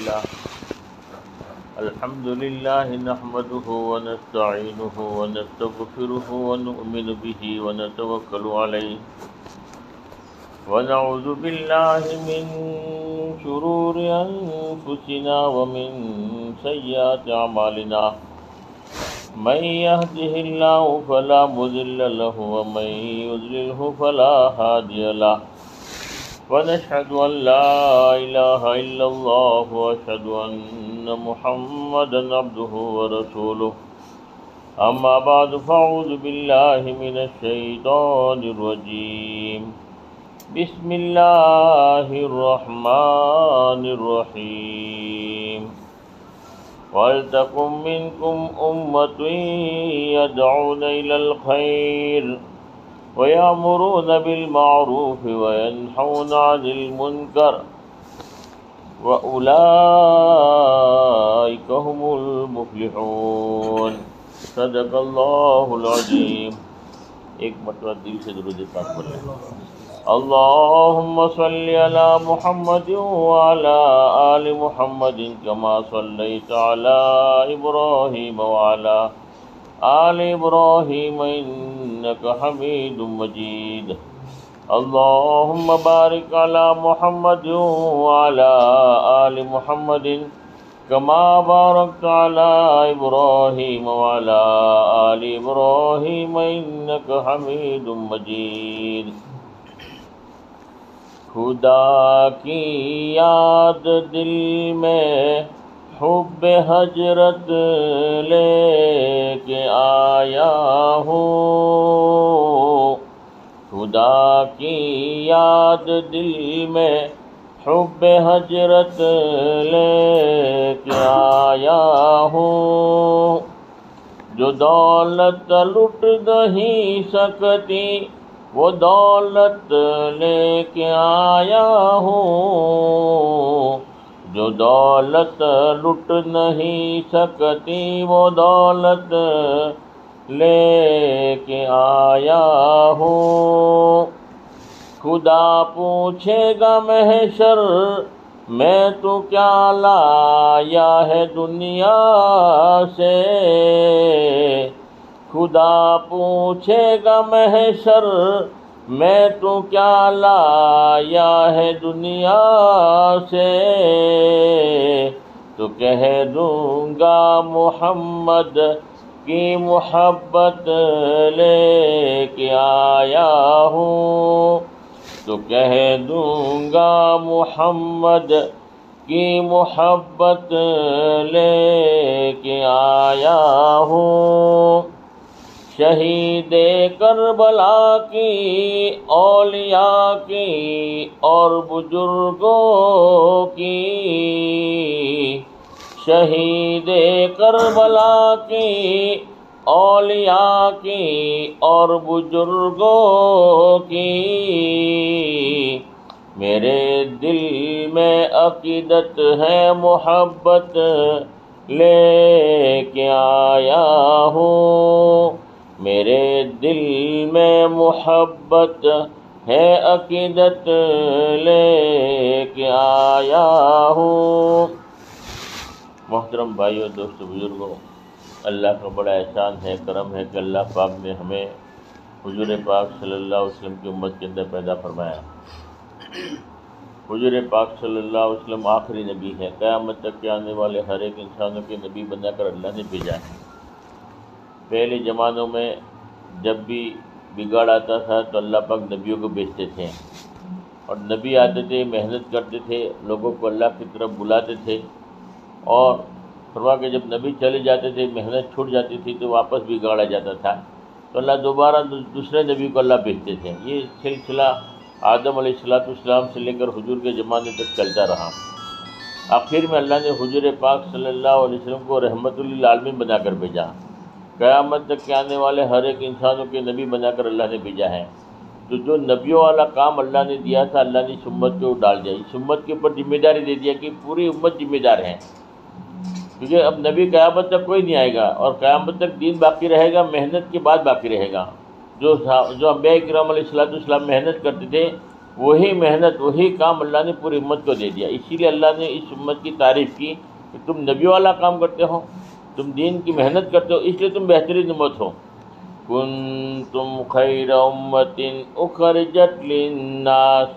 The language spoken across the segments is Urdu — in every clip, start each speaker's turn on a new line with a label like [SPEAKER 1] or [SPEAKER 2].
[SPEAKER 1] لله الحمد لله نحمده ونستعينه ونستغفره ونؤمن به ونتوكل عليه ونعوذ بالله من شرور أنفسنا ومن سيئات أعمالنا من يهده الله فلا مضل له ومن يضلله فلا هادي له ونشهد أن لا إله إلا الله وأشهد أن محمدا عبده ورسوله أما بعد فأعوذ بالله من الشيطان الرجيم بسم الله الرحمن الرحيم وَلْتَكُن مِّنكُمْ أُمَّةٌ يَدْعُونَ إِلَى الْخَيْرِ وَيَأْمُرُونَ بِالْمَعْرُوفِ وَيَنْهَوْنَ عَنِ الْمُنكَرِ وَأُولَئِكَ هُمُ الْمُفْلِحُونَ صدق اللہ العظیم۔ ایک مرتبہ دل سے درود پاک پڑھ لیں۔ اللہم صلی علی محمد وعلی آل محمد کما صلیت علی ابراہیم وعلی آل ابراہیم انک حمید مجید۔ اللہم بارک علی محمد وعلی آل محمد کما بارکت علی ابراہیم وعلی آل ابراہیم انک حمید مجید۔ خدا کی یاد دل میں حب ہجرت لے کے آیا ہوں، خدا کی یاد دل میں حب ہجرت لے کے آیا ہوں، جو دولت لٹ نہیں سکتی وہ دولت لے کے آیا ہوں، جو دولت لٹ نہیں سکتی وہ دولت لے کے آیا ہوں۔ خدا پوچھے گا محشر میں تو کیا لایا ہے دنیا سے، خدا پوچھے گا محشر میں تو کیا لایا ہے دنیا سے، تو کہہ دوں گا محمد کی محبت لے کے آیا ہوں، تو کہہ دوں گا محمد کی محبت لے کے آیا ہوں۔ شہید کربلا کی اولیاء کی اور بزرگوں کی، شہید کربلا کی اولیاء کی اور بزرگوں کی، میرے دل میں عقیدت ہے محبت لے کے آیا ہوں، میرے دل میں محبت ہے عقیدت لے کے آیا ہوں۔ محترم بھائیو، دوستو، بزرگوں، اللہ کا بڑا احسان ہے، کرم ہے کہ اللہ پاک نے ہمیں حضور پاک صلی اللہ علیہ وسلم کی امت کے اندر پیدا فرمایا۔ حضور پاک صلی اللہ علیہ وسلم آخری نبی ہے، قیامت تک کے آنے والے ہر ایک انسانوں کے نبی بنا کر اللہ نے بھیجا ہے۔ پہلے زمانوں میں جب بھی بگاڑ آتا تھا تو اللہ پاک نبیوں کو بھیجتے تھے، اور نبی آتے تھے، محنت کرتے تھے، لوگوں کو اللہ کی طرف بلاتے تھے، اور فرما کہ جب نبی چلے جاتے تھے، محنت چھوٹ جاتی تھی تو واپس بگاڑا جاتا تھا، تو اللہ دوبارہ دوسرے نبی کو اللہ بھیجتے تھے۔ یہ سلسلہ آدم علیہ السلام سے لے کر حضور کے زمانے تک چلتا رہا۔ آخر میں اللہ نے حضور پاک صلی اللہ علیہ وسلم کو رحمت للعالمین بنا کر بھیجا۔ قیامت تک کے آنے والے ہر ایک انسانوں کے نبی بنا کر اللہ نے بھیجا ہے۔ تو جو نبیوں والا کام اللہ نے دیا تھا، اللہ نے اس امت کو ڈال دیا، اس امت کے اوپر ذمہ داری دے دیا کہ پوری امت ذمہ دار ہے، کیونکہ اب نبی قیامت تک کوئی نہیں آئے گا، اور قیامت تک دین باقی رہے گا، محنت کے بعد باقی رہے گا۔ جو انبیاء کرام علیہ السلام محنت کرتے تھے وہی محنت وہی کام اللہ نے پوری امت کو دے دیا. اسی لیے اللہ نے اس امت کی تعریف کی کہ تم نبی والا کام کرتے ہو, تم دین کی محنت کرتے ہو, اس لیے تم بہترین امت ہو. کنتم خیر امت اخرجت للناس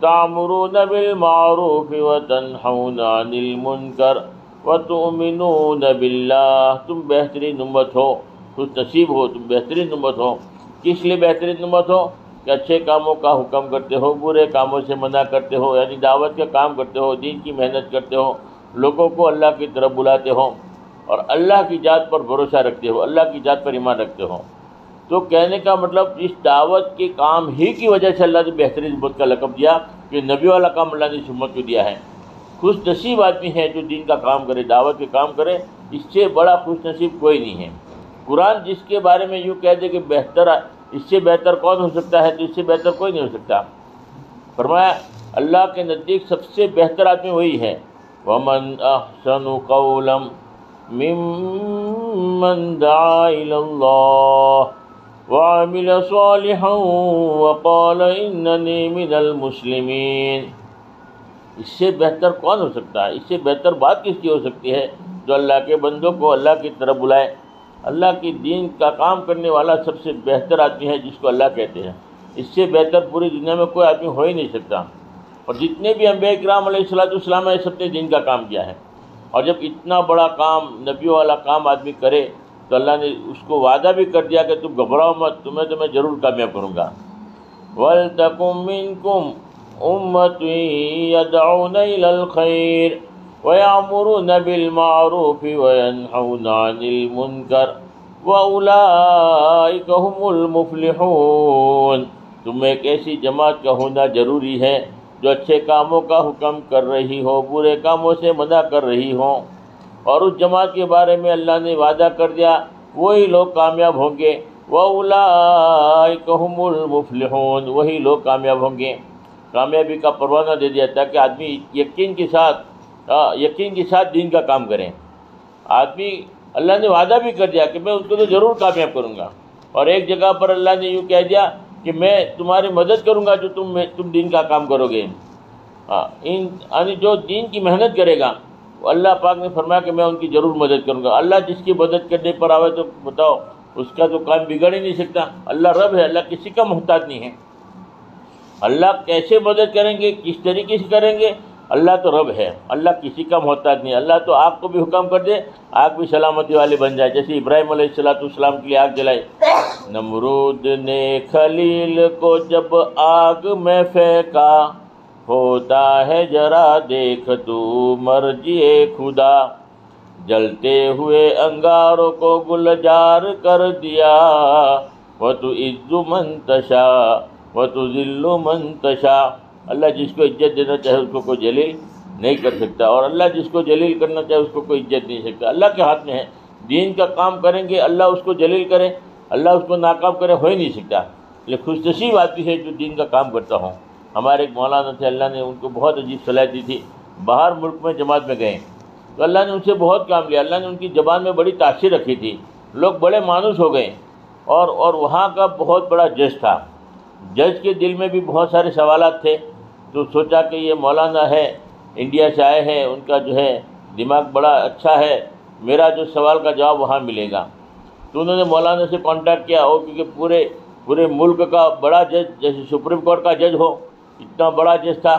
[SPEAKER 1] تعمرون بالمعروف وتنہون عن المنکر وتؤمنون باللہ. تم بہترین امت ہو, خوش نصیب ہو, تم بہترین امت ہو. کس لیے بہترین امت ہو؟ کہ اچھے کاموں کا حکم کرتے ہو, برے کاموں سے منع کرتے ہو, یعنی دعوت کا کام کرتے ہو, دین کی محنت کرتے ہو, لوگوں کو اللہ کی طرف بلاتے ہو, اور اللہ کی ذات پر بھروسہ رکھتے ہو, اللہ کی ذات پر ایمان رکھتے ہو. تو کہنے کا مطلب اس دعوت کے کام ہی کی وجہ سے اللہ نے بہترین امت کا لقب دیا کہ نبی والا کام اللہ نے اس امت کو دیا ہے. خوش نصیب آدمی ہے جو دین کا کام کرے, دعوت کے کام کرے, اس سے بڑا خوش نصیب کوئی نہیں ہے. قرآن جس کے بارے میں یوں کہہ دے کہ بہتر, اس سے بہتر کون ہو سکتا ہے, تو اس سے بہتر کوئی نہیں ہو سکتا. فرمایا اللہ کے نزدیک سب سے بہتر آدمی وہی ہے. وَمَنْ أَحْسَنُ قَوْلًا مِّمَّنْ دَعَا إِلَى اللَّهِ وَعَمِلَ صَالِحًا وَقَالَ إِنَّنِي مِنَ الْمُسْلِمِينَ. اس سے بہتر کون ہو سکتا ہے, اس سے بہتر بات کس کی ہو سکتی ہے جو اللہ کے بندوں کو اللہ کی طرف بلائے. اللہ کی دین کا کام کرنے والا سب سے بہتر آدمی ہے جس کو اللہ کہتے ہیں. اس سے بہتر پوری دنیا میں کوئی آدمی ہو ہی نہیں سکتا. اور جتنے بھی انبیاء کرام علیہ السلام ہیں, سب نے دین کا کام کیا ہے. اور جب اتنا بڑا کام, نبی والا کام آدمی کرے, تو اللہ نے اس کو وعدہ بھی کر دیا کہ تم گھبراؤ مت, تمہیں میں ضرور کامیاب کروں گا. وَلْتَكُن مِّنكُمْ أُمَّةٌ يَدْعُونَ إِلَى الْخَيْرِ وَيَأْمُرُونَ بِالْمَعْرُوفِ وَيَنْهَوْنَ عَنِ الْمُنكَرِ وَأُولَٰئِكَ هُمُ الْمُفْلِحُونَ. تم ایک ایسی جماعت کا ہونا ضروری ہے جو اچھے کاموں کا حکم کر رہی ہو, برے کاموں سے منع کر رہی ہو. اور اس جماعت کے بارے میں اللہ نے وعدہ کر دیا وہی لوگ کامیاب ہوں گے. وَأُولَٰئِكَ هُمُ الْمُفْلِحُونَ. وہی لوگ کامیاب ہوں گے. کامیابی کا پروانہ دے دیا تاکہ آدمی یقین کے ساتھ دین کا کام کریں. آدمی, اللہ نے وعدہ بھی کر دیا کہ میں اس کو تو ضرور کامیاب کروں گا. اور ایک جگہ پر اللہ نے یوں کہہ دیا کہ میں تمہاری مدد کروں گا جو تم دین کا کام کرو گے. یعنی جو دین کی محنت کرے گا, اللہ پاک نے فرمایا کہ میں ان کی ضرور مدد کروں گا. اللہ جس کی مدد کرنے پر آوے تو بتاؤ اس کا تو کام بگڑ ہی نہیں سکتا. اللہ رب ہے, اللہ کسی کا محتاج نہیں ہے. اللہ کیسے مدد کریں گے, کس طریقے سے کریں گے, اللہ تو رب ہے, اللہ کسی کا محتاج نہیں. اللہ تو آگ کو بھی حکم کر دے, آگ بھی سلامتی والی بن جائے. جیسے ابراہیم علیہ السلام کے لیے آگ جلائی. نمرود نے خلیل کو جب آگ میں پھینکا, ہوتا ہے ذرا دیکھ تو مرجی خدا, جلتے ہوئے انگاروں کو گلزار کر دیا. وَتُعِزُّ مَن تَشَاءُ وَتُذِلُّ مَن تَشَاءُ. اللہ جس کو عزت دینا چاہے اس کو کوئی جلیل نہیں کر سکتا, اور اللہ جس کو جلیل کرنا چاہے اس کو کوئی عزت نہیں سکتا. اللہ کے ہاتھ میں ہے. دین کا کام کریں گے, اللہ اس کو جلیل کرے, اللہ اس کو ناکام کرے, ہو ہی نہیں سکتا. یہ خوش نصیب آدمی ہے جو دین کا کام کرتا ہوں. ہمارے ایک مولانا تھے, اللہ نے ان کو بہت عجیب صلاحیت دی تھی. باہر ملک میں جماعت میں گئے تو اللہ نے ان سے بہت کام لیا. اللہ نے ان کی زبان میں بڑی تاثیر رکھی تھی. لوگ بڑے مانوس ہو گئے, اور وہاں کا بہت بڑا جج تھا. جج کے دل میں بھی بہت سارے سوالات تھے. تو سوچا کہ یہ مولانا ہے, انڈیا سے آئے ہیں, ان کا جو ہے دماغ بڑا اچھا ہے, میرا جو سوال کا جواب وہاں ملے گا. تو انہوں نے مولانا سے کانٹیکٹ کیا, اور کیونکہ پورے ملک کا بڑا جج, جیسے سپریم کورٹ کا جج ہو, اتنا بڑا جج تھا.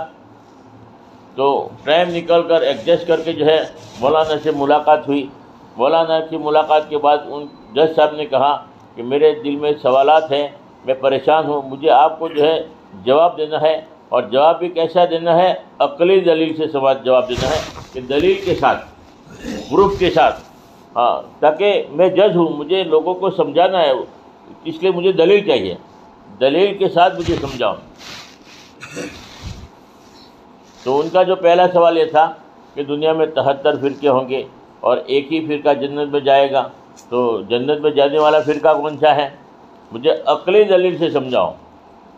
[SPEAKER 1] تو ٹائم نکل کر ایڈجسٹ کر کے جو ہے مولانا سے ملاقات ہوئی. مولانا کی ملاقات کے بعد ان جج صاحب نے کہا کہ میرے دل میں سوالات ہیں, میں پریشان ہوں, مجھے آپ کو جو ہے جواب دینا ہے, اور جواب بھی کیسا دینا ہے, عقلی دلیل سے جواب دینا ہے, کہ دلیل کے ساتھ, پروف کے ساتھ. ہاں, تاکہ میں جج ہوں, مجھے لوگوں کو سمجھانا ہے, اس لیے مجھے دلیل چاہیے, دلیل کے ساتھ مجھے سمجھاؤ. تو ان کا جو پہلا سوال یہ تھا کہ دنیا میں 73 فرقے ہوں گے اور ایک ہی فرقہ جنت میں جائے گا, تو جنت میں جانے والا فرقہ کون سا ہے, مجھے عقلی دلیل سے سمجھاؤ.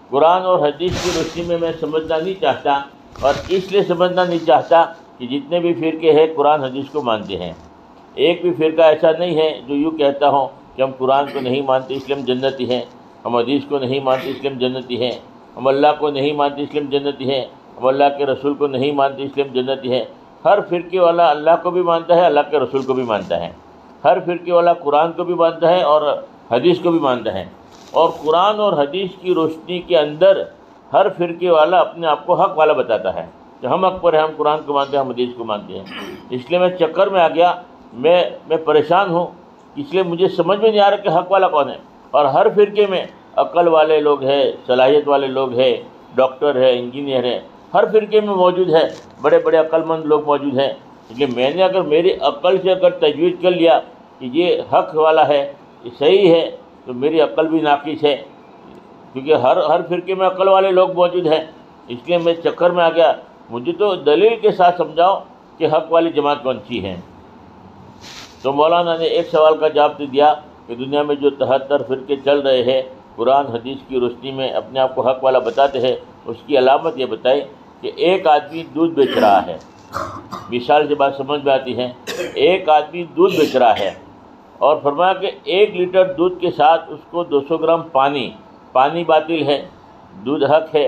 [SPEAKER 1] قرآن اور حدیث کی روشنی میں سمجھنا نہیں چاہتا, اور اس لیے سمجھنا نہیں چاہتا کہ جتنے بھی فرقے ہیں قرآن حدیث کو مانتے ہیں. ایک بھی فرقہ ایسا نہیں ہے جو یوں کہتا ہوں کہ ہم قرآن کو نہیں مانتے اس لیے ہم جنتی ہیں, ہم حدیث کو نہیں مانتے اس لیے ہم جنتی ہیں. ہم اللہ کو نہیں مانتے اس لیے ہم جنتی ہیں، ہم اللہ کے رسول کو نہیں مانتے اس لیے ہم جنتی ہیں۔ ہر فرقے والا اللہ کو بھی مانتا ہے، اللہ کے رسول کو بھی مانتا ہے، ہر فرقے والا قرآن کو بھی مانتا ہے اور حدیث کو بھی مانتا ہے، اور قرآن اور حدیث کی روشنی کے اندر ہر فرقے والا اپنے آپ کو حق والا بتاتا ہے کہ ہم حق پر ہیں، ہم قرآن کو مانتے ہیں، ہم حدیث کو مانتے ہیں۔ اس لیے میں چکر میں آ گیا، میں پریشان ہوں، اس لیے مجھے سمجھ میں نہیں آ رہا کہ حق والا کون ہے۔ اور ہر فرقے میں عقل والے لوگ ہیں، صلاحیت والے لوگ ہیں، ڈاکٹر ہے، انجینئر ہے، ہر فرقے میں موجود ہے، بڑے بڑے عقل مند لوگ موجود ہیں۔ لیکن میں نے اگر میری عقل سے اگر تجویز کر لیا کہ یہ حق والا ہے، یہ صحیح ہے، تو میری عقل بھی ناقص ہے، کیونکہ ہر فرقے میں عقل والے لوگ موجود ہیں۔ اس لیے میں چکر میں آ گیا، مجھے تو دلیل کے ساتھ سمجھاؤ کہ حق والی جماعت کون سی ہے۔ تو مولانا نے ایک سوال کا جواب تو دیا کہ دنیا میں جو 73 فرقے چل رہے ہیں، قرآن حدیث کی روشنی میں اپنے آپ کو حق والا بتاتے ہیں، اس کی علامت یہ بتائی کہ ایک آدمی دودھ بیچ رہا ہے۔ مثال سے بات سمجھ میں آتی ہے، ایک آدمی دودھ بیچ رہا ہے اور فرمایا کہ 1 لیٹر دودھ کے ساتھ اس کو 200 گرام پانی باطل ہے، دودھ حق ہے،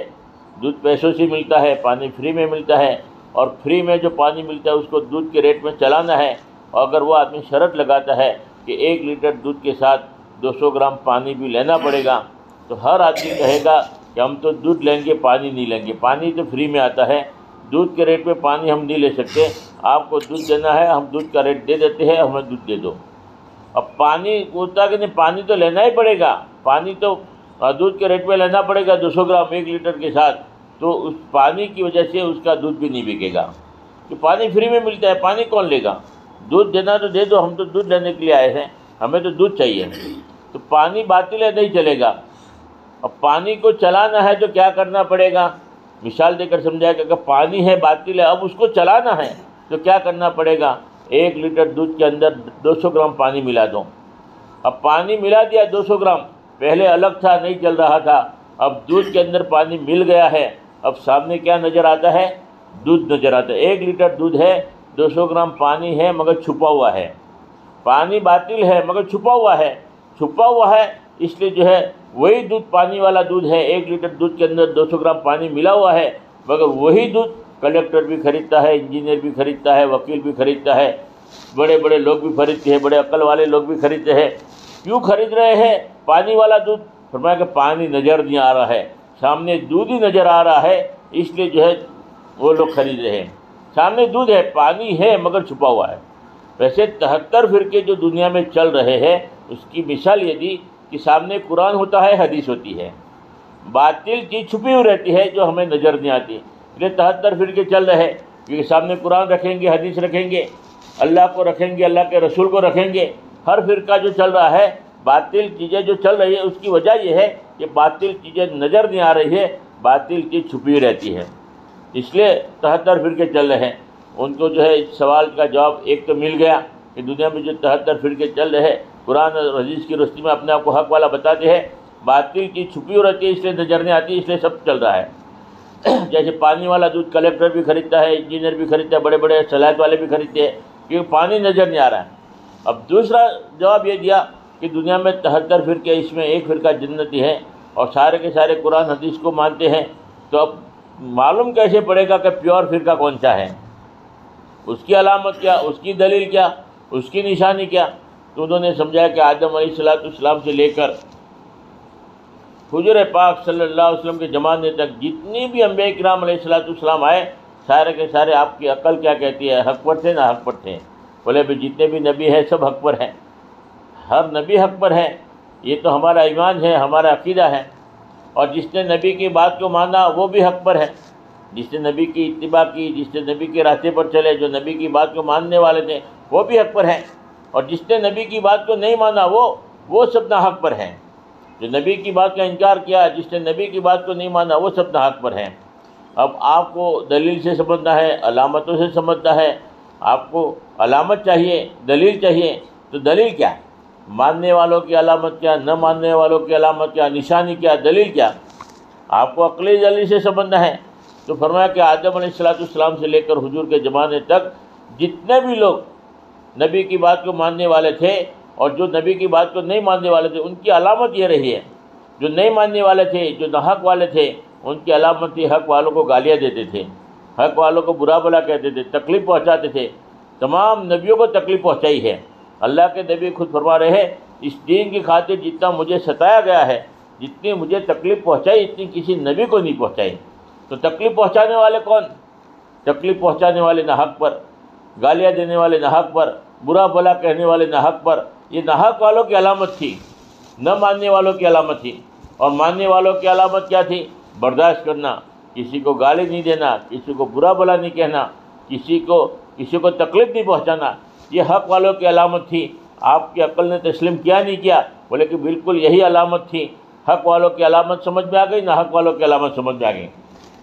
[SPEAKER 1] دودھ پیسوں سے ملتا ہے، پانی فری میں ملتا ہے، اور فری میں جو پانی ملتا ہے اس کو دودھ کے ریٹ میں چلانا ہے۔ اور اگر وہ آدمی شرط لگاتا ہے کہ 1 لیٹر دودھ کے ساتھ 200 گرام پانی بھی لینا پڑے گا، تو ہر آدمی کہے گا کہ ہم تو دودھ لیں گے، پانی نہیں لیں گے، پانی تو فری میں آتا ہے، دودھ کے ریٹ میں پانی ہم نہیں لے سکتے، آپ کو دودھ دینا ہے ہم دودھ کا ریٹ دے دیتے ہیں، ہمیں دودھ دے دو۔ اب پانی ہوتا کہ نہیں، پانی تو لینا ہی پڑے گا، پانی تو دودھ کے ریٹ میں لینا پڑے گا 200 گرام 1 لیٹر کے ساتھ، تو اس پانی کی وجہ سے اس کا دودھ بھی نہیں بکے گا، کہ پانی فری میں ملتا ہے، پانی کون لے گا؟ دودھ دینا تو دے دو، ہم تو دودھ لینے کے لیے آئے ہیں، ہمیں تو دودھ چاہیے۔ تو پانی باطل ہے، نہیں چلے گا۔ اب پانی کو چلانا ہے تو کیا کرنا پڑے گا؟ مثال دے کر سمجھایا کہ اگر پانی ہے باطل ہے، اب اس کو چلانا ہے تو کیا کرنا پڑے گا؟ 1 لیٹر دودھ کے اندر 200 گرام پانی ملا دو۔ اب پانی ملا دیا 200 گرام، پہلے الگ تھا، نہیں چل رہا تھا، اب دودھ کے اندر پانی مل گیا ہے، اب سامنے کیا نظر آتا ہے؟ دودھ نظر آتا ہے۔ 1 لیٹر دودھ ہے، 200 گرام پانی ہے مگر چھپا ہوا ہے، پانی باطل ہے مگر چھپا ہوا ہے، اس لیے جو ہے وہی دودھ پانی والا دودھ ہے، 1 لیٹر دودھ کے اندر 200 گرام پانی ملا ہوا ہے، مگر وہی دودھ کلیکٹر بھی خریدتا ہے، انجینئر بھی خریدتا ہے، وکیل بھی خریدتا ہے، بڑے بڑے لوگ بھی خریدتے ہیں، بڑے عقل والے لوگ بھی خریدتے ہیں۔ کیوں خرید رہے ہیں پانی والا دودھ؟ فرمایا کہ پانی نظر نہیں آ رہا ہے، سامنے دودھ ہی نظر آ رہا ہے، اس لیے جو ہے وہ لوگ خرید رہے ہیں۔ سامنے دودھ ہے، پانی ہے مگر چھپا ہوا ہے۔ ویسے 73 فرقے جو دنیا میں چل رہے ہیں، اس کی مثال یہ دی کہ سامنے قرآن ہوتا ہے، حدیث ہوتی ہے، باطل چیز چھپی ہوئی رہتی ہے جو ہمیں نظر نہیں آتی۔ یہ 73 فرقے چل رہے ہیں کیونکہ سامنے قرآن رکھیں گے، حدیث رکھیں گے، اللہ کو رکھیں گے، اللہ کے رسول کو رکھیں گے۔ ہر فرقہ جو چل رہا ہے، باطل چیزیں جو چل رہی ہے، اس کی وجہ یہ ہے کہ باطل چیزیں نظر نہیں آ رہی ہے، باطل چیز چھپی رہتی ہے، اس لیے 73 فرقے چل رہے ہیں۔ ان کو جو ہے اس سوال کا جواب ایک تو مل گیا کہ دنیا میں جو 73 فرقے چل رہے ہیں، قرآن اور حدیث کی روشنی میں اپنے آپ کو حق والا بتاتے ہیں، باطل کی چھپی ہو رہتی ہے، اس لیے نظر نہیں آتی، اس لیے سب چل رہا ہے۔ جیسے پانی والا دودھ کلیکٹر بھی خریدتا ہے، انجینئر بھی خریدتا ہے، بڑے بڑے صلاحیت والے بھی خریدتے ہیں، کیونکہ پانی نظر نہیں آ رہا ہے۔ اب دوسرا جواب یہ دیا کہ دنیا میں 73 فرقے، اس میں ایک فرقہ جنتی ہے اور سارے کے سارے قرآن حدیث کو مانتے ہیں، تو اب معلوم کیسے پڑے گا کہ پیور فرقہ کون سا ہے؟ اس کی علامت کیا، اس کی دلیل کیا، اس کی نشانی کیا؟ تو انہوں نے سمجھایا کہ آدم علیہ السلام سے لے کر حضور پاک صلی اللہ علیہ وسلم کے زمانے تک جتنی بھی انبیاء کرام علیہ السلام آئے، سارے کے سارے آپ کی عقل کیا کہتی ہے؟ حق پر تھے نہ حق پر تھے؟ بولے بھی جتنے بھی نبی ہیں سب حق پر ہیں، ہر نبی حق پر ہے، یہ تو ہمارا ایمان ہے، ہمارا عقیدہ ہے، اور جس نے نبی کی بات کو مانا وہ بھی حق پر ہے، جس نے نبی کی اتباع کی، جس نے نبی کے راستے پر چلے، جو نبی کی بات کو ماننے والے تھے وہ بھی حق پر ہیں، اور جس نے نبی کی بات کو نہیں مانا وہ سب ناحق پر ہیں۔ جو نبی کی بات کا انکار کیا، جس نے نبی کی بات کو نہیں مانا، وہ سب ناحق پر ہیں۔ اب آپ کو دلیل سے سمجھنا ہے، علامتوں سے سمجھنا ہے، آپ کو علامت چاہیے، دلیل چاہیے، تو دلیل کیا؟ ماننے والوں کی علامت کیا، نہ ماننے والوں کی علامت کیا، نشانی کیا، دلیل کیا؟ آپ کو عقلی دلیل سے سمجھنا ہے۔ تو فرمایا کہ آدم علیہ السلام سے لے کر حضور کے زمانے تک جتنے بھی لوگ نبی کی بات کو ماننے والے تھے اور جو نبی کی بات کو نہیں ماننے والے تھے، ان کی علامت یہ رہی ہے۔ جو نہیں ماننے والے تھے، جو ناحق والے تھے، ان کی علامت تھی حق والوں کو گالیاں دیتے تھے، حق والوں کو برا بھلا کہتے تھے، تکلیف پہنچاتے تھے، تمام نبیوں کو تکلیف پہنچائی ہے۔ اللہ کے نبی خود فرما رہے ہیں اس دین کی خاطر جتنا مجھے ستایا گیا ہے، جتنی مجھے تکلیف پہنچائی اتنی کسی نبی کو نہیں پہنچائی۔ تو تکلیف پہنچانے والے کون؟ تکلیف پہنچانے والے ناحق پر، گالیاں دینے والے ناحق پر، برا بھلا کہنے والے ناحق پر، یہ ناحق والوں کی علامت تھی، نہ ماننے والوں کی علامت تھی۔ اور ماننے والوں کی علامت کیا تھی؟ برداشت کرنا، کسی کو گالی نہیں دینا، کسی کو برا بھلا نہیں کہنا، کسی کو تکلیف نہیں پہنچانا، یہ حق والوں کی علامت تھی۔ آپ کی عقل نے تسلیم کیا نہیں کیا؟ بولے کہ بالکل یہی علامت تھی۔ حق والوں کی علامت سمجھ میں آ گئی، نہ حق والوں کی علامت سمجھ میں آ گئی۔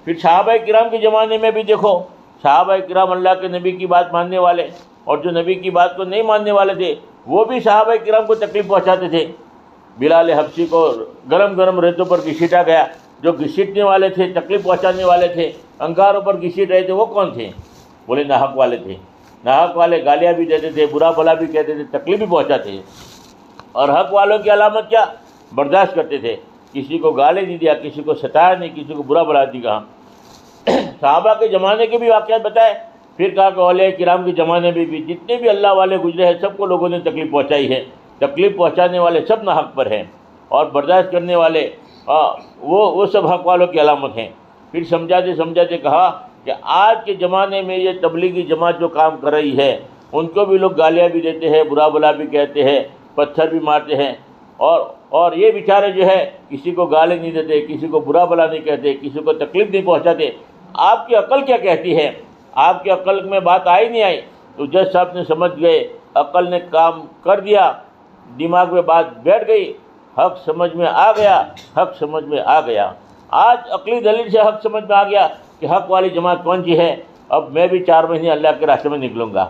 [SPEAKER 1] پھر صحابہ کرام کے زمانے میں بھی دیکھو، صحابہ کرام اللہ کے نبی کی بات ماننے والے اور جو نبی کی بات کو نہیں ماننے والے تھے وہ بھی صحابہ کرام کو تکلیف پہنچاتے تھے۔ بلال حبشی کو گرم گرم ریتوں پر گھسیٹا گیا، جو گھسیٹنے والے تھے، تکلیف پہنچانے والے تھے، انگاروں پر گھسیٹ رہے تھے، وہ کون تھے؟ بولے ناحق والے تھے۔ ناحق والے گالیاں بھی دیتے تھے، برا بھلا بھی کہتے تھے، تکلیف بھی پہنچاتے تھے۔ اور حق والوں کی علامت کیا؟ برداشت کرتے تھے، کسی کو گالی نہیں دیا، کسی کو ستایا نہیں، کسی کو برا بھلا نہیں کہا۔ صحابہ کے زمانے کے بھی واقعات بتائے، پھر کہا کہ اولیاء کرام کے زمانے میں بھی جتنے بھی اللہ والے گزرے ہیں سب کو لوگوں نے تکلیف پہنچائی ہے۔ تکلیف پہنچانے والے سب ناحق پر ہیں، اور برداشت کرنے والے وہ سب حق والوں کی علامت ہیں۔ پھر سمجھاتے سمجھاتے کہا کہ آج کے زمانے میں یہ تبلیغی جماعت جو کام کر رہی ہے ان کو بھی لوگ گالیاں بھی دیتے ہیں، برا بھلا بھی کہتے ہیں، پتھر بھی مارتے ہیں، اور یہ بیچارے جو ہے کسی کو گالی نہیں دیتے، کسی کو برا بھلا نہیں کہتے، کسی کو تکلیف نہیں پہنچاتے۔ آپ کی عقل کیا کہتی ہے؟ آپ کی عقل میں بات آئی نہیں آئی؟ تو جج صاحب نے سمجھ گئے، عقل نے کام کر دیا، دماغ میں بات بیٹھ گئی، حق سمجھ میں آ گیا، حق سمجھ میں آ گیا۔ آج عقلی دلیل سے حق سمجھ میں آ گیا کہ حق والی جماعت کون سی ہے۔ اب میں بھی 4 مہینے اللہ کے راستے میں نکلوں گا۔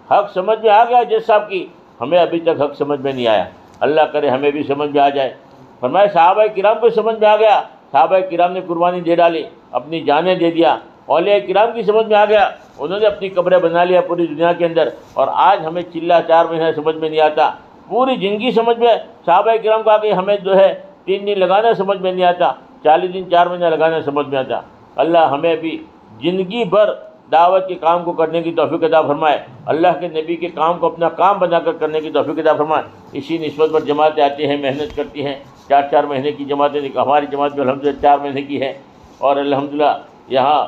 [SPEAKER 1] حق سمجھ میں آ گیا جج صاحب کی، ہمیں ابھی تک حق سمجھ میں نہیں آیا، اللہ کرے ہمیں بھی سمجھ میں آ جائے۔ فرمایا صحابہ کرام کو سمجھ میں آ گیا، صحابہ کرام نے قربانی دے ڈالی، اپنی جانیں دے دیا۔ اولیاء کرام کی سمجھ میں آ گیا، انہوں نے اپنی قبریں بنا لیا پوری دنیا کے اندر، اور آج ہمیں چلا 4 مہینہ سمجھ میں نہیں آتا، پوری زندگی سمجھ میں۔ صحابہ کرام کو آگے ہمیں جو ہے 3 دن لگانا سمجھ میں نہیں آتا، 40 دن 4 مہینہ لگانا سمجھ میں آتا۔ اللہ ہمیں بھی زندگی بھر دعوت کے کام کو کرنے کی توفیق عطا فرمائے، اللہ کے نبی کے کام کو اپنا کام بنا کر کرنے کی توفیق عطا فرمائے۔ اسی نسبت پر جماعتیں آتی ہیں، محنت کرتی ہیں، 4 مہینے کی جماعتیں، ہماری جماعت میں الحمدللہ 4 مہینے کی ہے، اور الحمدللہ یہاں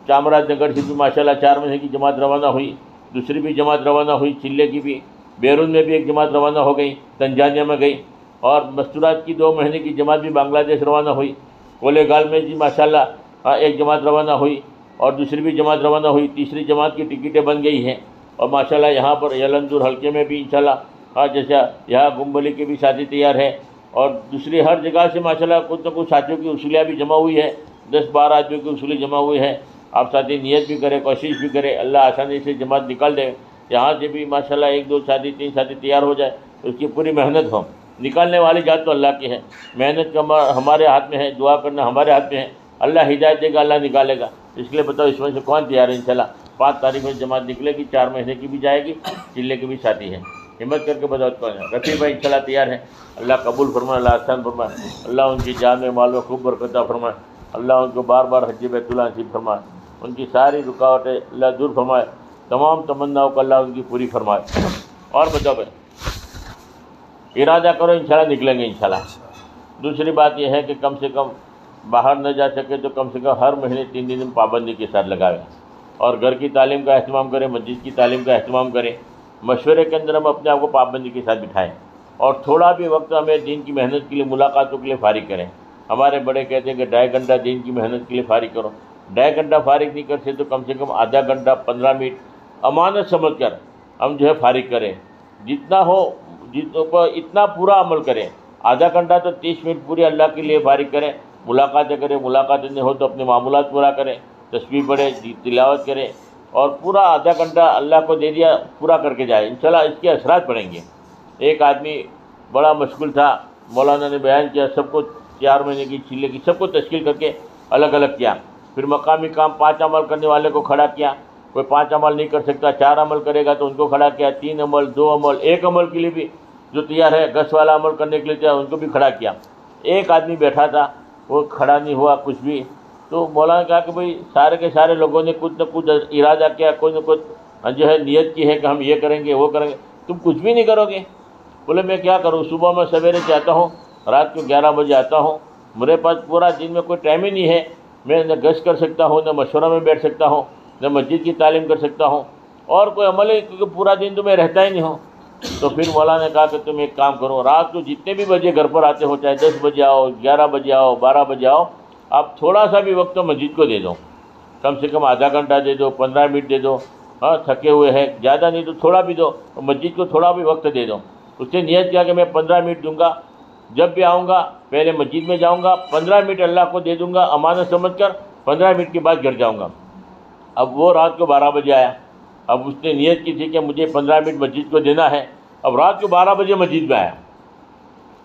[SPEAKER 1] چامراج نگر سے بھی ماشاءاللہ 4 مہینے کی جماعت روانہ ہوئی، دوسری بھی جماعت روانہ ہوئی، چلے کی بھی، بیرون میں بھی ایک جماعت روانہ ہو گئی، تنزانیہ میں گئی، اور مستورات کی 2 مہینے کی جماعت بھی بنگلہ دیش روانہ ہوئی، کولے گال میں بھی ماشاءاللہ ایک جماعت روانہ ہوئی، اور دوسری بھی جماعت روانہ ہوئی، تیسری جماعت کی ٹکٹیں بن گئی ہیں، اور ماشاءاللہ یہاں پر یلندور حلقے میں بھی انشاءاللہ جیسا یہاں گمبلی کے بھی ساتھی تیار ہے، اور دوسری ہر جگہ سے ماشاءاللہ کچھ نہ کچھ ساتھیوں کی وصولیاں بھی جمع ہوئی ہے، 10-12 آدمیوں کی وصولی جمع ہوئی ہے۔ آپ ساتھی نیت بھی کرے، کوشش بھی کرے، اللہ آسانی سے جماعت نکال دے، یہاں سے بھی ماشاءاللہ 1-2 ساتھی 3 ساتھی تیار ہو جائے، اس کی پوری محنت ہو۔ نکالنے والی ذات تو اللہ کی ہے، محنت کا ہمارے ہاتھ میں ہے، دعا کرنا ہمارے ہاتھ میں ہے، اللہ ہدایت دے گا، اللہ نکالے گا۔ اس لیے بتاؤ اس میں سے کون تیار ہے؟ انشاءاللہ 5 تاریخ میں جماعت نکلے گی، 4 مہینے کی بھی جائے گی، چلے کے بھی ساتھی ہیں، ہمت کر کے بتاؤ کون ہے؟ رفیع بھائی انشاءاللہ تیار ہیں، اللہ قبول فرمائے، اللہ آسان فرمائے، اللہ ان کی جان میں مال و خوب برکت عطا فرمائے، اللہ ان کو بار بار حج بیت اللہ نصیب فرمائے، ان کی ساری رکاوٹیں اللہ دور فرمائے، تمام تمناؤں کو اللہ ان کی پوری فرمائے۔ اور بتاؤ بھائی ارادہ کرو انشاءاللہ نکلیں گے انشاءاللہ۔ دوسری بات یہ ہے کہ کم سے کم باہر نہ جا سکے تو کم سے کم ہر مہینے 3 دن پابندی کے ساتھ لگائے، اور گھر کی تعلیم کا اہتمام کریں، مسجد کی تعلیم کا اہتمام کریں، مشورے کے اندر ہم اپنے آپ کو پابندی کے ساتھ بٹھائیں، اور تھوڑا بھی وقت ہمیں دین کی محنت کے لیے، ملاقاتوں کے لیے فارغ کریں۔ ہمارے بڑے کہتے ہیں کہ 1.5 گھنٹہ دین کی محنت کے لیے فارغ کرو، 1.5 گھنٹہ فارغ نہیں کر سکتے تو کم سے کم آدھا گھنٹہ 15 منٹ امانت سمجھ کر ہم جو ہے فارغ کریں، جتنا ہو اتنا پورا عمل کریں۔ آدھا گھنٹہ تو 30 منٹ پورے اللہ کے لیے فارغ کریں، ملاقاتیں کریں، ملاقاتیں نہیں ہو تو اپنے معمولات پورا کریں، تسبیح پڑھیں، تلاوت کریں، اور پورا آدھا گھنٹہ اللہ کو دے دیا، پورا کر کے جائے، انشاءاللہ اس کے اثرات پڑیں گے۔ ایک آدمی بڑا مشغول تھا، مولانا نے بیان کیا، سب کو 4 مہینے کی چلے کی سب کو تشکیل کر کے الگ الگ کیا، پھر مقامی کام 5 عمل کرنے والے کو کھڑا کیا، کوئی 5 عمل نہیں کر سکتا، 4 عمل کرے گا تو ان کو کھڑا کیا، 3 عمل، 2 عمل، 1 عمل کے لیے بھی جو تیار ہے، 10 والا عمل کرنے کے لیے تیار ان کو بھی کھڑا کیا۔ ایک آدمی بیٹھا تھا، وہ کھڑا نہیں ہوا کچھ بھی. تو مولانا نے کہا کہ بھئی سارے کے سارے لوگوں نے کچھ نہ کچھ ارادہ کیا، کوئی نہ کچھ جو ہے نیت کی ہے کہ ہم یہ کریں گے وہ کریں گے، تم کچھ بھی نہیں کرو گے. بولے میں کیا کروں، صبح میں سویرے سے آتا ہوں، رات کو 11 بجے آتا ہوں، میرے پاس پورا دن میں کوئی ٹائم ہی نہیں ہے. میں نہ گشت کر سکتا ہوں، نہ مشورہ میں بیٹھ سکتا ہوں، نہ مسجد کی تعلیم کر سکتا ہوں، اور کوئی عمل ہے کیونکہ پورا دن تو میں رہتا ہی نہیں ہوں. تو پھر مولانا نے کہا کہ تم ایک کام کرو، رات کو جتنے بھی بجے گھر پر آتے ہو، چاہے 10 بجے آؤ، 11 بجے آؤ، 12 بجے آؤ، آپ تھوڑا سا بھی وقت مسجد کو دے دو، کم سے کم آدھا گھنٹہ دے دو، 15 منٹ دے دو. ہاں تھکے ہوئے ہیں، زیادہ نہیں تو تھوڑا بھی دو، مسجد کو تھوڑا بھی وقت دے دو. اس نے نیت کیا کہ میں 15 منٹ دوں گا، جب بھی آؤں گا پہلے مسجد میں جاؤں گا، 15 منٹ اللہ کو دے دوں گا امانت سمجھ کر، 15 منٹ کے بعد گھر جاؤں گا. اب وہ رات کو 12 بجے آیا. اب اس نے نیت کی تھی کہ مجھے 15 منٹ مسجد کو دینا ہے. اب رات کو 12 بجے مسجد میں آیا.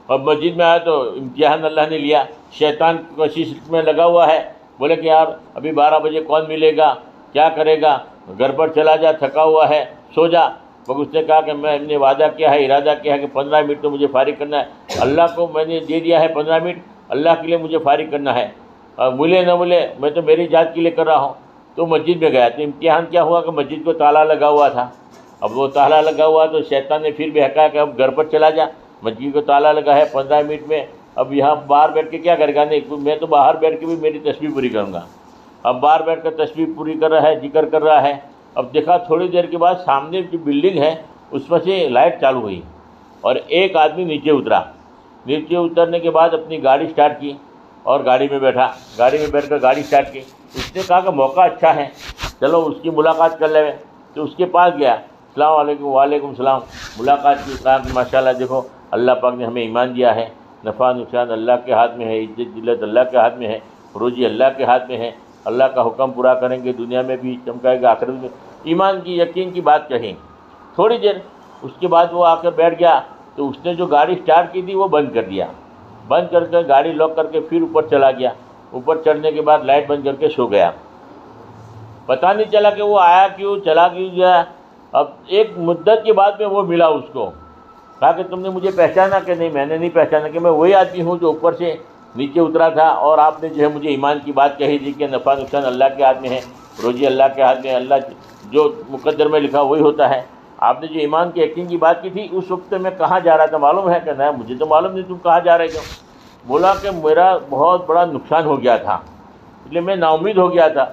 [SPEAKER 1] اب مسجد میں آیا تو امتحان اللہ نے لیا، شیطان کوشش میں لگا ہوا ہے. بولے کہ یار ابھی 12 بجے کون ملے گا، کیا کرے گا، گھر پر چلا جا، تھکا ہوا ہے، سو جا. مگر اس نے کہا کہ میں نے وعدہ کیا ہے، ارادہ کیا ہے کہ 15 منٹ تو مجھے فارغ کرنا ہے، اللہ کو میں نے دے دیا ہے 15 منٹ، اللہ کے لیے مجھے فارغ کرنا ہے، ملے نہ ملے میں تو میری ذات کے لیے کر رہا ہوں. تو مسجد میں گیا تو امتحان کیا ہوا کہ مسجد کو تالا لگا ہوا تھا. اب وہ تالا لگا ہوا تو شیطان نے پھر بھی بہکایا کہ اب گھر پر چلا جا، مسجد کو تالا لگا ہے 15 منٹ میں، اب یہاں باہر بیٹھ کے کیا کرے گا، نہیں میں تو باہر بیٹھ کے بھی میری تسبیح پوری کروں گا. اب باہر بیٹھ کر تسبیح پوری کر رہا ہے، ذکر کر رہا ہے. اب دیکھا تھوڑی دیر کے بعد سامنے جو بلڈنگ ہے اس میں سے لائٹ چالو ہوئی اور ایک آدمی نیچے اترا. نیچے اترنے کے بعد اپنی گاڑی سٹارٹ کی اور گاڑی میں بیٹھا، گاڑی میں بیٹھ کر گاڑی سٹارٹ کی. اس نے کہا کہ موقع اچھا ہے، چلو اس کی ملاقات کر لیں. تو اس کے پاس گیا، السلام علیکم. وعلیکم السلام. ملاقات کی. کہا کہ ماشاء اللہ دیکھو اللہ پاک نے ہمیں ایمان دیا ہے، نفع نقصان اللہ کے ہاتھ میں ہے، عزت ذلت اللہ کے ہاتھ میں ہے، روزی اللہ کے ہاتھ میں ہے، اللہ کا حکم پورا کریں گے دنیا میں بھی چمکائے گا آخرت میں. ایمان کی یقین کی بات کہیں. تھوڑی دیر اس کے بعد وہ آ کر بیٹھ گیا تو اس نے جو گاڑی سٹارٹ کی تھی وہ بند کر دیا، بند کر کے گاڑی لاک کر کے پھر اوپر چلا گیا. اوپر چڑھنے کے بعد لائٹ بند کر کے سو گیا. پتہ نہیں چلا کہ وہ آیا کیوں، چلا کیوں گیا. اب ایک مدت کے بعد میں وہ ملا اس کو. کہا کہ تم نے مجھے پہچانا کہ نہیں؟ میں نے نہیں پہچانا کہ میں وہی آدمی ہوں جو اوپر سے نیچے اترا تھا اور آپ نے جو ہے مجھے ایمان کی بات کہی تھی کہ نفع نقصان اللہ کے ہاتھ میں ہے، روزی اللہ کے ہاتھ میں ہے، اللہ جو مقدر میں لکھا وہی ہوتا ہے. آپ نے جو ایمان کے یقین کی بات کی تھی اس وقت میں کہاں جا رہا تھا معلوم ہے کہ نہیں؟ مجھے تو معلوم نہیں تم کہاں جا رہے ہو. بولا کہ میرا بہت بڑا نقصان ہو گیا تھا، اس لیے میں نا امید ہو گیا تھا،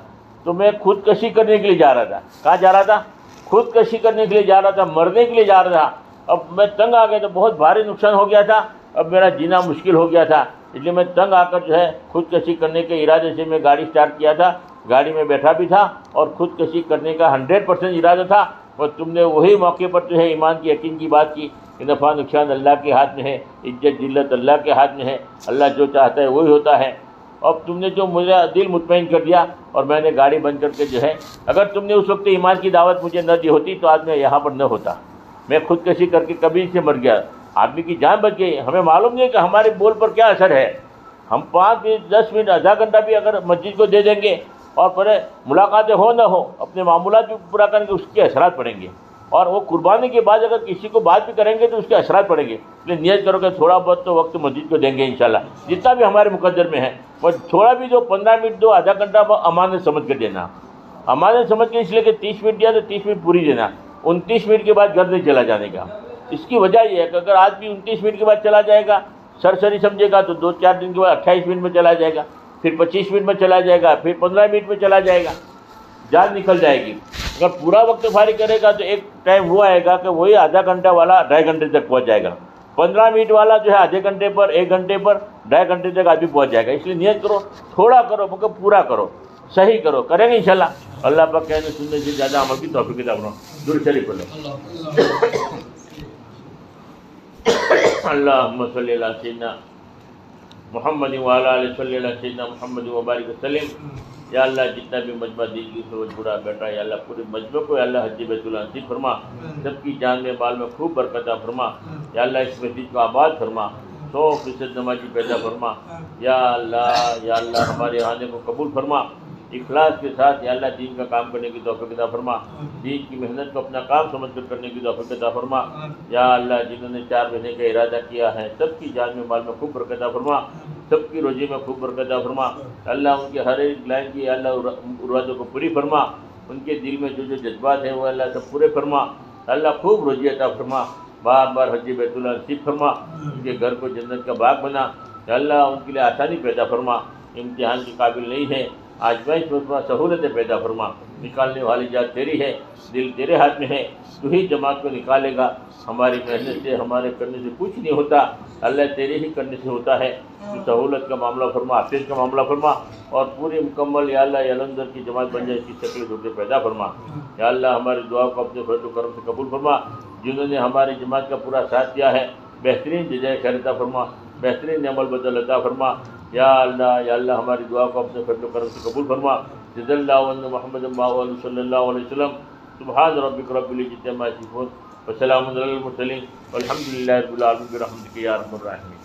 [SPEAKER 1] تو میں خودکشی کرنے کے لیے جا رہا تھا. کہاں جا رہا تھا؟ خودکشی کرنے کے لیے جا رہا تھا، مرنے کے لیے جا رہا تھا. اب میں تنگ آ گیا تھا، بہت بھاری نقصان ہو گیا تھا، اب میرا جینا مشکل ہو گیا تھا، اس لیے میں تنگ آ کر جو ہے خودکشی کرنے کے ارادے سے میں گاڑی سٹارٹ کیا تھا. گاڑی میں بیٹھا بھی تھا اور خودکشی کرنے کا 100% ارادہ تھا. اور تم نے وہی موقع پر جو ہے ایمان کی یقین کی بات کی کہ نفع نقصان اللہ کے ہاتھ میں ہے، عزت ذلت اللہ کے ہاتھ میں ہے، اللہ جو چاہتا ہے وہی ہوتا ہے. اب تم نے جو میرا دل مطمئن کر دیا اور میں نے گاڑی بند کر کے جو ہے، اگر تم نے اس وقت ایمان کی دعوت مجھے نہ دی ہوتی تو آج میں یہاں پر نہ ہوتا. میں خودکشی کر کے کبھی سے مر گیا، آدمی کی جان بچ گئی. ہمیں معلوم نہیں کہ ہمارے بول پر کیا اثر ہے. ہم 5 منٹ 10 منٹ آدھا گھنٹہ بھی اگر مسجد کو دے دیں گے اور پھر ملاقاتیں ہو نہ ہو اپنے معمولات بھی پورا کریں گے، اس کے اثرات پڑیں گے. اور وہ قربانی کے بعد اگر کسی کو بات بھی کریں گے تو اس کے اثرات پڑیں گے. اس لیے نیت کرو کہ تھوڑا بہت تو وقت مسجد کو دیں گے انشاءاللہ، جتنا بھی ہمارے مقدر میں ہے. اور تھوڑا بھی جو 15 منٹ دو، آدھا گھنٹہ امانت سمجھ کر دینا. امانت سمجھ کے اس لیے کہ 30 منٹ دیا تو 30 منٹ پوری دینا، 29 منٹ کے بعد گھر نہیں چلا جانے کا. اس کی وجہ یہ ہے کہ اگر آج بھی 29 منٹ کے بعد چلا جائے گا، سرسری سمجھے گا، تو 2-4 دن کے بعد 28 منٹ میں چلا جائے گا، پھر 25 منٹ میں چلا جائے گا، پھر 15 منٹ میں چلا جائے گا، جان نکل جائے گی. اگر پورا وقت فارغ کرے گا تو ایک ٹائم وہ آئے گا کہ وہی آدھا گھنٹہ والا 2.5 گھنٹے تک پہنچ جائے گا، 15 منٹ والا جو ہے آدھے گھنٹے پر 1 گھنٹے پر 2.5 گھنٹے تک آدمی پہنچ جائے گا. اس لیے نیت کرو، تھوڑا کرو مگر پورا کرو، صحیح کرو، کریں گے انشاءاللہ. اللہ پاک کہنے سننے سے زیادہ عمل کی توفیق عطا فرمائے. درود شریف پڑھو. اللہم صلی علی سیدنا محمد وعلی آلہ صلی علی سیدنا محمد وبارک وسلم. یا اللہ جتنا بھی مجمع دین کی سوچ برا بیٹھا یا اللہ پورے مجمع کو یا اللہ حج بیت اللہ نصیب فرما، سب کی جان میں بال میں خوب برکت عطا فرما. یا اللہ اس مسجد کو آباد فرما، 100% نمازی پیدا فرما. یا اللہ ہمارے آنے کو قبول فرما، اخلاص کے ساتھ یا اللہ دین کا کام کرنے کی توفیق عطا فرما. دین کی محنت کو اپنا کام سمجھ کر کرنے کی توفیق عطا فرما. یا اللہ جنہوں نے 4 مہینے کا ارادہ کیا ہے سب کی جان میں مال میں خوب برکت عطا فرما. سب کی روزی میں خوب برکت عطا فرما اللہ، ان کے ہر ایک لائن کی اللہ مرادوں کو پوری فرما، ان کے دل میں جو جو جذبات ہیں وہ اللہ سب پورے فرما اللہ، خوب روزی عطا فرما، بار بار حج بیت اللہ نصیب فرما، ان کے گھر کو جنت کا باغ بنا اللہ، ان کے لیے آسانی پیدا فرما، امتحان کے قابل نہیں ہے، آزمائش فرما، سہولتیں پیدا فرما، نکالنے والی ذات تیری ہے، دل تیرے ہاتھ میں ہے، تو ہی جماعت کو نکالے گا، ہماری محنت سے ہمارے کرنے سے کچھ نہیں ہوتا اللہ، تیرے ہی کرنے سے ہوتا ہے، تو سہولت کا معاملہ فرما، آفیت کا معاملہ فرما، اور پوری مکمل یا اللہ یلندر کی جماعت بن جائے، اس کی شکل صورتیں پیدا فرما یا اللہ، ہماری دعا کو اپنے فضل و کرم سے قبول فرما، جنہوں نے ہماری جماعت کا پورا ساتھ دیا ہے بہترین جزائے خیر عطا فرما، بہترین عمل بدل عطا فرما یا اللہ ہماری دعا کو اپنے فضل و کرم سے قبول فرما، جزا اللہ عنہ محمد صلی اللہ علیہ وسلم، سبحان ربک رب العزت عما یصفون وسلام علی المرسلین والحمد للہ رب العالمین برحمتک یا ارحم الراحمین۔